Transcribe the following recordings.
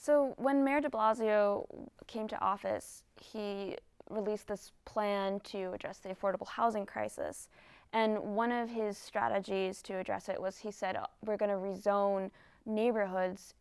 So when Mayor de Blasio came to office, he released this plan to address the affordable housing crisis. And one of his strategies to address it was he said, we're going to rezone neighborhoods.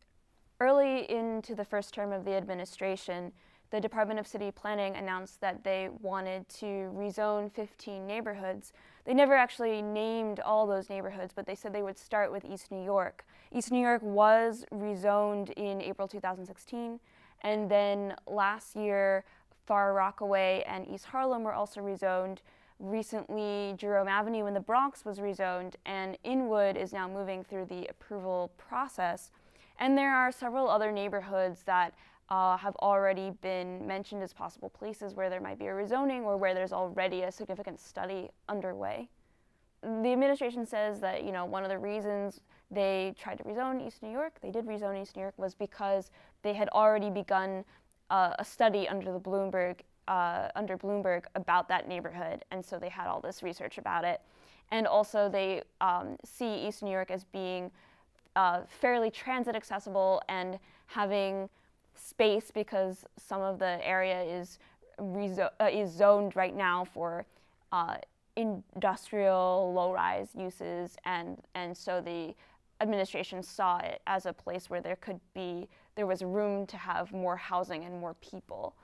Early into the first term of the administration, the Department of City Planning announced that they wanted to rezone 15 neighborhoods. They never actually named all those neighborhoods, but they said they would start with East New York. East New York was rezoned in April 2016, and then last year, Far Rockaway and East Harlem were also rezoned. Recently, Jerome Avenue in the Bronx was rezoned, and Inwood is now moving through the approval process. And there are several other neighborhoods that have already been mentioned as possible places where there might be a rezoning or where there's already a significant study underway. The administration says that, one of the reasons they tried to rezone East New York, they did rezone East New York, was because they had already begun a study under Bloomberg about that neighborhood, and so they had all this research about it. And also they see East New York as being fairly transit accessible and having space because some of the area is zoned right now for industrial low-rise uses, and so the administration saw it as a place where there was room to have more housing and more people.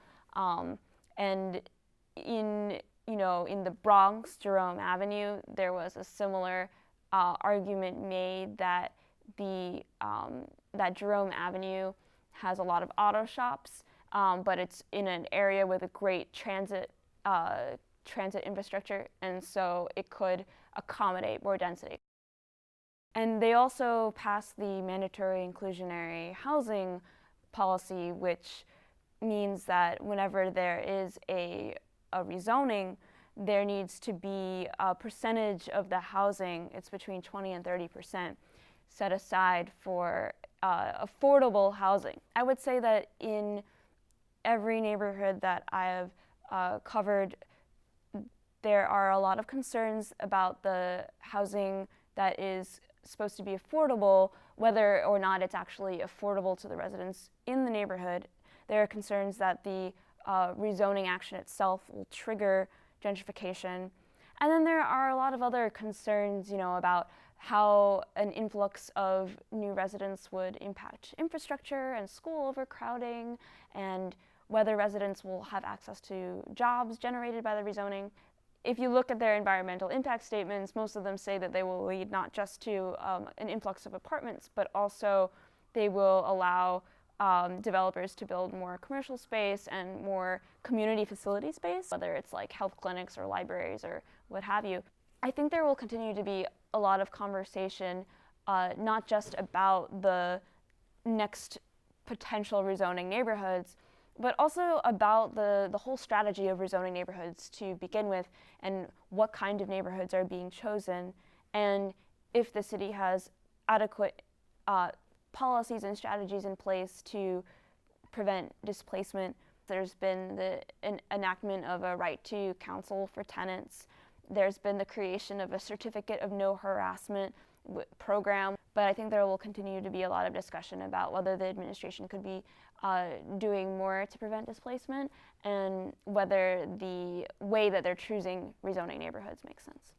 And in the Bronx, Jerome Avenue, there was a similar argument made that that Jerome Avenue has a lot of auto shops, but it's in an area with a great transit infrastructure, and so it could accommodate more density. And they also passed the mandatory inclusionary housing policy, which means that whenever there is a rezoning, there needs to be a percentage of the housing, it's between 20 and 30%, set aside for affordable housing. I would say that in every neighborhood that I have covered, there are a lot of concerns about the housing that is supposed to be affordable, whether or not it's actually affordable to the residents in the neighborhood. There are concerns that the rezoning action itself will trigger gentrification. And then there are a lot of other concerns, about how an influx of new residents would impact infrastructure and school overcrowding, and whether residents will have access to jobs generated by the rezoning. If you look at their environmental impact statements, most of them say that they will lead not just to an influx of apartments, but also they will allow developers to build more commercial space and more community facility space, whether it's like health clinics or libraries or what have you. I think there will continue to be a lot of conversation, not just about the next potential rezoning neighborhoods, but also about the whole strategy of rezoning neighborhoods to begin with, and what kind of neighborhoods are being chosen, and if the city has adequate policies and strategies in place to prevent displacement. There's been the enactment of a right to counsel for tenants. There's been the creation of a certificate of no harassment program, but I think there will continue to be a lot of discussion about whether the administration could be doing more to prevent displacement, and whether the way that they're choosing rezoning neighborhoods makes sense.